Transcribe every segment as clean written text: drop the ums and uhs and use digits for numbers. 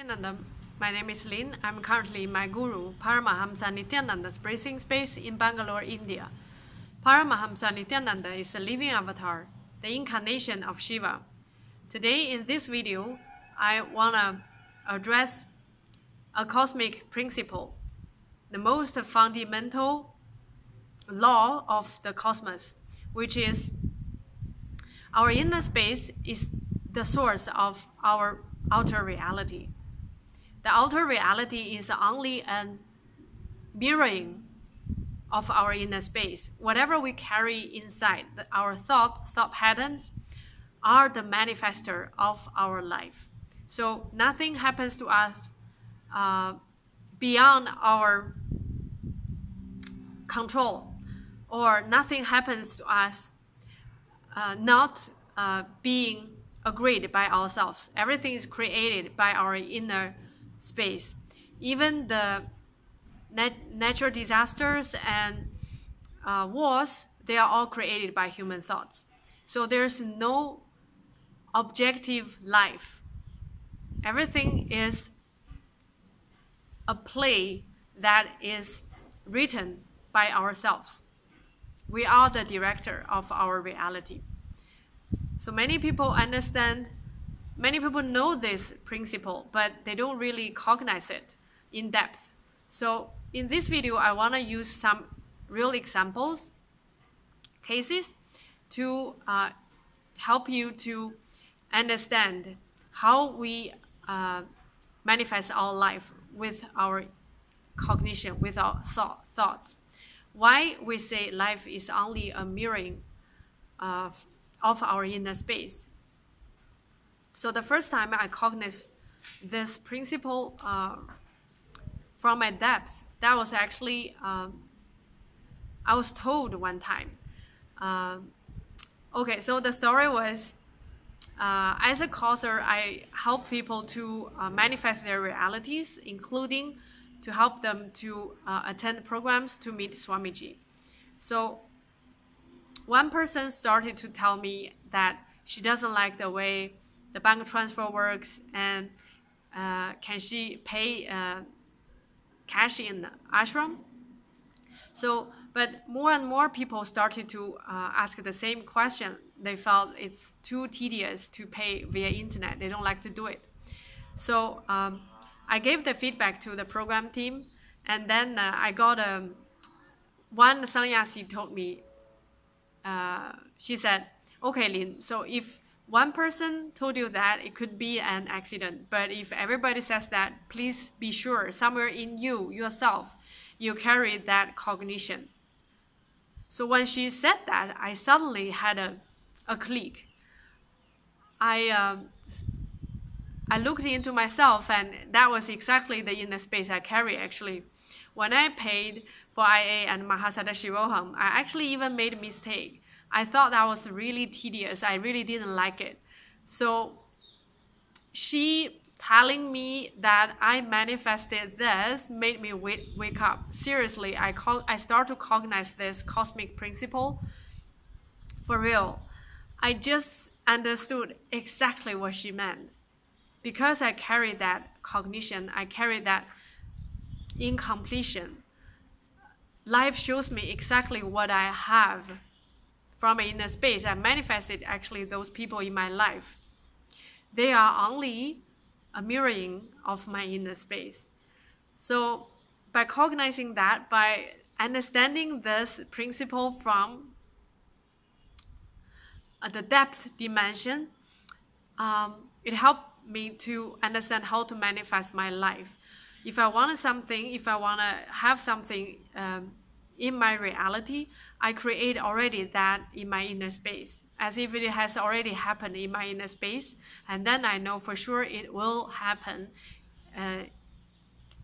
Nityananda. My name is Lin. I'm currently my guru, Paramahamsa Nityananda's breathing space in Bangalore, India. Paramahamsa Nityananda is a living avatar, the incarnation of Shiva. Today in this video, I want to address a cosmic principle, the most fundamental law of the cosmos, which is our inner space is the source of our outer reality. The outer reality is only a mirroring of our inner space. Whatever we carry inside, our thought patterns are the manifester of our life. So nothing happens to us beyond our control, or nothing happens to us not being agreed by ourselves. Everything is created by our inner space. Even the natural disasters and wars, they are all created by human thoughts. So there's no objective life. Everything is a play that is written by ourselves. We are the director of our reality. So many people understand, many people know this principle, but they don't really cognize it in depth. So in this video, I want to use some real examples, cases, to help you to understand how we manifest our life with our cognition, with our thoughts. Why we say life is only a mirroring of our inner space. So the first time I cognized this principle from a depth, that was actually, I was told one time. Okay, so the story was, as a causer, I help people to manifest their realities, including to help them to attend programs to meet Swamiji. So one person started to tell me that she doesn't like the way the bank transfer works, and can she pay cash in the ashram? So, but more and more people started to ask the same question. They felt it's too tedious to pay via internet. They don't like to do it. So I gave the feedback to the program team, and then I got one sannyasi told me, she said, okay, Lin, so if one person told you that, it could be an accident. But if everybody says that, please be sure somewhere in you, yourself, you carry that cognition. So when she said that, I suddenly had a click. I looked into myself, and that was exactly the inner space I carry, actually. When I paid for IA and Mahasada Shivoham, I actually even made a mistake. I thought that was really tedious. I really didn't like it. So she telling me that I manifested this made me wake up. Seriously, I start to cognize this cosmic principle for real. I just understood exactly what she meant. Because I carry that cognition, I carry that incompletion. Life shows me exactly what I have from an inner space. I manifested actually those people in my life. They are only a mirroring of my inner space. So by cognizing that, by understanding this principle from the depth dimension, it helped me to understand how to manifest my life. If I want something, if I want to have something in my reality, I create already that in my inner space, as if it has already happened in my inner space, and then I know for sure it will happen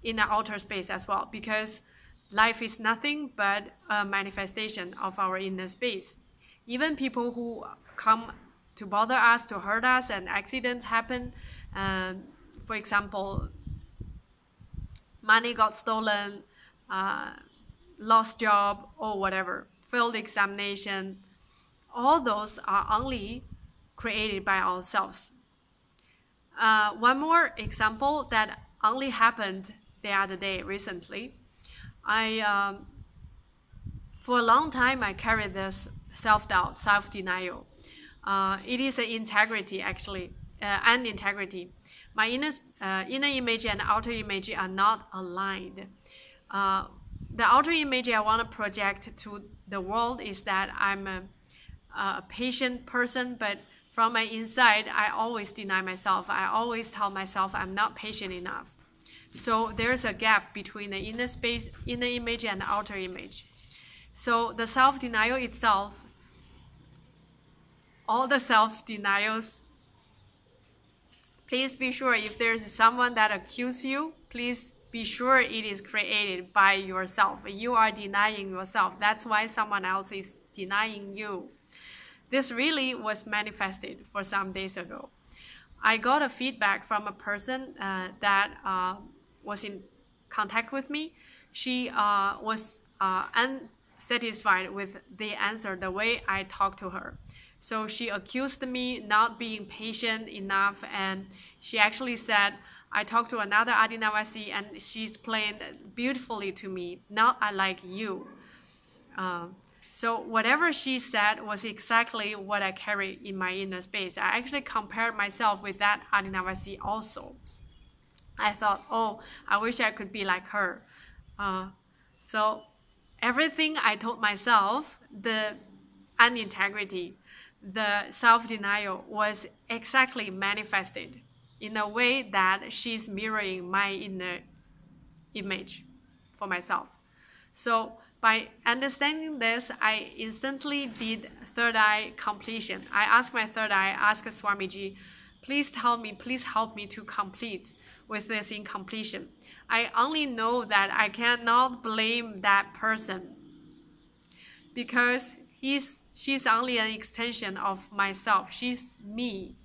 in the outer space as well, because life is nothing but a manifestation of our inner space. Even people who come to bother us, to hurt us, and accidents happen, for example, money got stolen, lost job, or whatever, failed examination, all those are only created by ourselves. One more example that only happened the other day recently. For a long time, I carried this self-doubt, self-denial. It is an integrity, actually, and integrity. My inner image and outer image are not aligned. The outer image I want to project to the world is that I'm a patient person, but from my inside, I always deny myself. I always tell myself I'm not patient enough. So there's a gap between the inner image and the outer image. So the self-denial itself, all the self-denials, please be sure if there's someone that accuses you, please be sure it is created by yourself. You are denying yourself. That's why someone else is denying you. This really was manifested for some days ago. I got a feedback from a person that was in contact with me. She was unsatisfied with the answer, the way I talked to her. So she accused me not being patient enough, and she actually said, I talked to another Adinavasi and she explained beautifully to me, not unlike you. So whatever she said was exactly what I carry in my inner space. I actually compared myself with that Adinavasi also. I thought, oh, I wish I could be like her. So everything I told myself, the unintegrity, the self-denial was exactly manifested in a way that she's mirroring my inner image for myself. So by understanding this, I instantly did third eye completion. I asked my third eye, asked Swamiji, please tell me, please help me to complete with this incompletion. I only know that I cannot blame that person because she's only an extension of myself. She's me.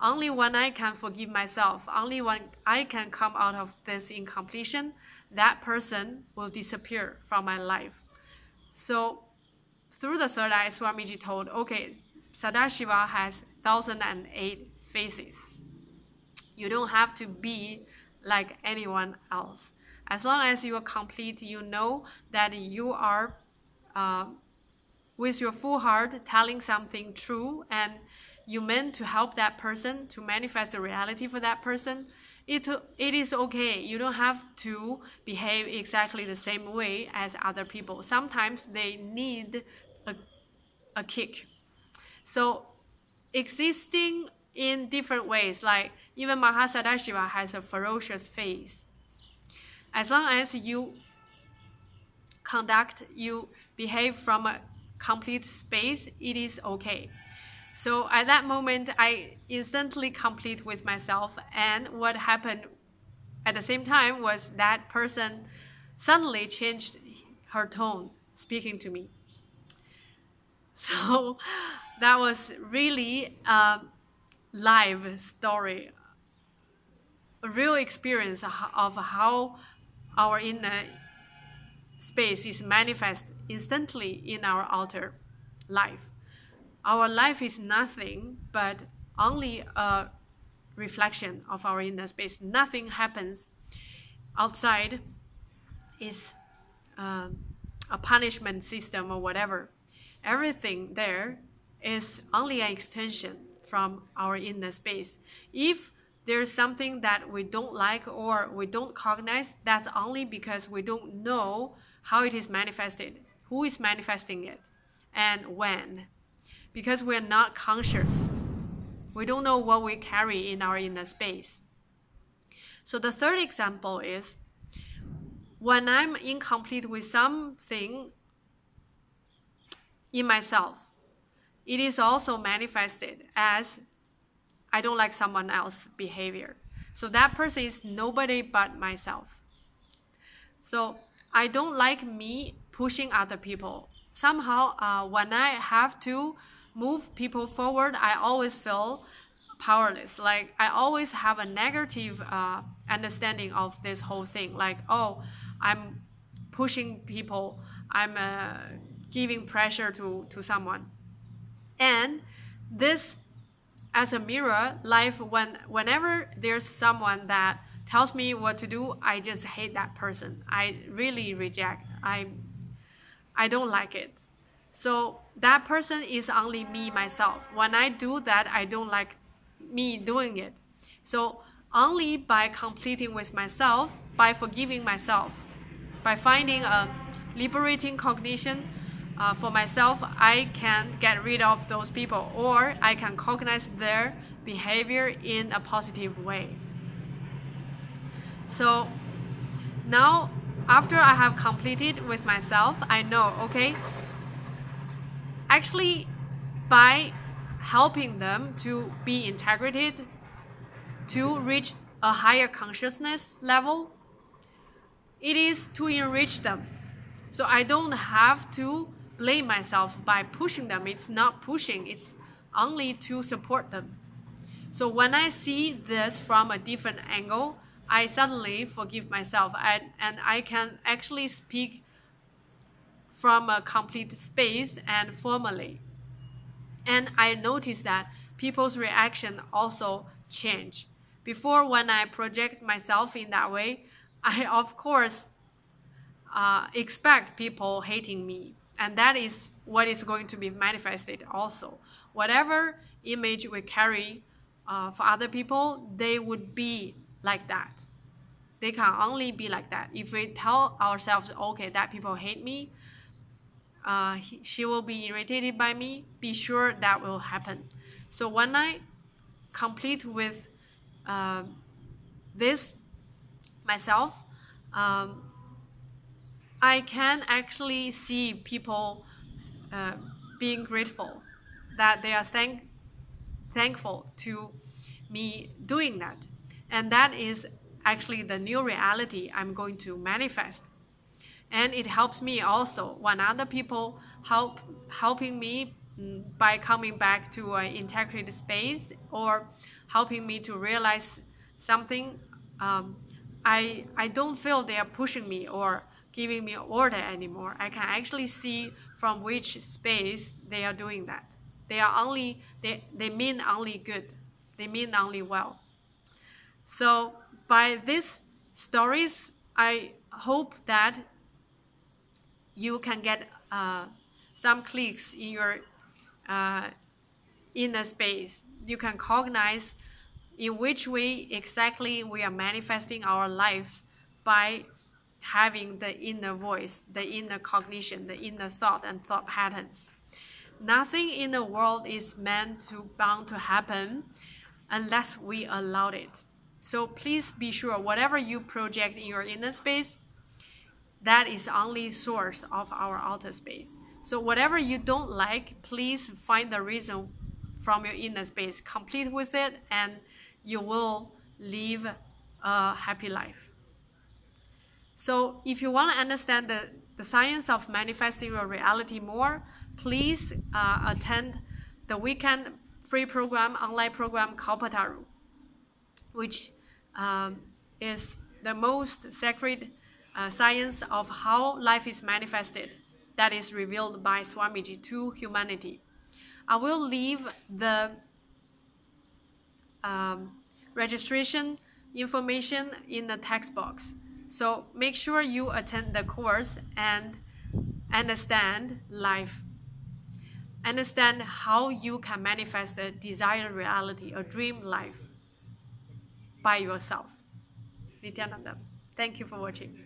Only when I can forgive myself, only when I can come out of this incompletion, that person will disappear from my life. So through the third eye, Swamiji told, okay, Sadashiva has 1008 faces. You don't have to be like anyone else. As long as you are complete, you know that you are with your full heart telling something true and you meant to help that person, to manifest a reality for that person, it is okay. You don't have to behave exactly the same way as other people. Sometimes they need a kick. So existing in different ways, like even Mahasadashiva has a ferocious face. As long as you behave from a complete space, it is okay. So at that moment, I instantly complete with myself. And what happened at the same time was that person suddenly changed her tone speaking to me. So that was really a live story, a real experience of how our inner space is manifest instantly in our outer life. Our life is nothing but only a reflection of our inner space. Nothing happens outside is a punishment system or whatever. Everything there is only an extension from our inner space. If there's something that we don't like or we don't cognize, that's only because we don't know how it is manifested, who is manifesting it, and when. Because we're not conscious. We don't know what we carry in our inner space. So the third example is when I'm incomplete with something in myself, it is also manifested as I don't like someone else's behavior. So that person is nobody but myself. So I don't like me pushing other people. Somehow, when I have to move people forward, I always feel powerless. Like I always have a negative understanding of this whole thing. Like, oh, I'm pushing people. I'm giving pressure to someone. And this as a mirror, life, whenever there's someone that tells me what to do, I just hate that person. I really reject. I don't like it. So that person is only me, myself. When I do that, I don't like me doing it. So only by completing with myself, by forgiving myself, by finding a liberating cognition for myself, I can get rid of those people, or I can cognize their behavior in a positive way. So now, after I have completed with myself, I know, okay, actually, by helping them to be integrated, to reach a higher consciousness level, it is to enrich them. So I don't have to blame myself by pushing them. It's not pushing, it's only to support them. So when I see this from a different angle, I suddenly forgive myself, and I can actually speak from a complete space and formally. And I noticed that people's reaction also change. Before, when I project myself in that way, I of course expect people hating me, and that is what is going to be manifested also. Whatever image we carry for other people, they would be like that. They can only be like that. If we tell ourselves, okay, that people hate me, she will be irritated by me, be sure that will happen. So when I complete with this myself, I can actually see people being grateful, that they are thankful to me doing that. And that is actually the new reality I'm going to manifest. And it helps me also when other people helping me by coming back to an integrated space, or helping me to realize something. I don't feel they are pushing me or giving me order anymore. I can actually see from which space they are doing that. They mean only good. They mean only well. So by these stories, I hope that you can get some clicks in your inner space. You can cognize in which way exactly we are manifesting our lives by having the inner voice, the inner cognition, the inner thought and thought patterns. Nothing in the world is bound to happen unless we allow it. So please be sure, whatever you project in your inner space, that is only source of our outer space. So whatever you don't like, please find the reason from your inner space, complete with it, and you will live a happy life. So if you want to understand the science of manifesting your reality more, please attend the weekend free program, online program Kalpataru, which is the most sacred science of how life is manifested, that is revealed by Swamiji to humanity. I will leave the registration information in the text box. So make sure you attend the course and understand life. Understand how you can manifest a desired reality, a dream life by yourself. Nityananda. Thank you for watching.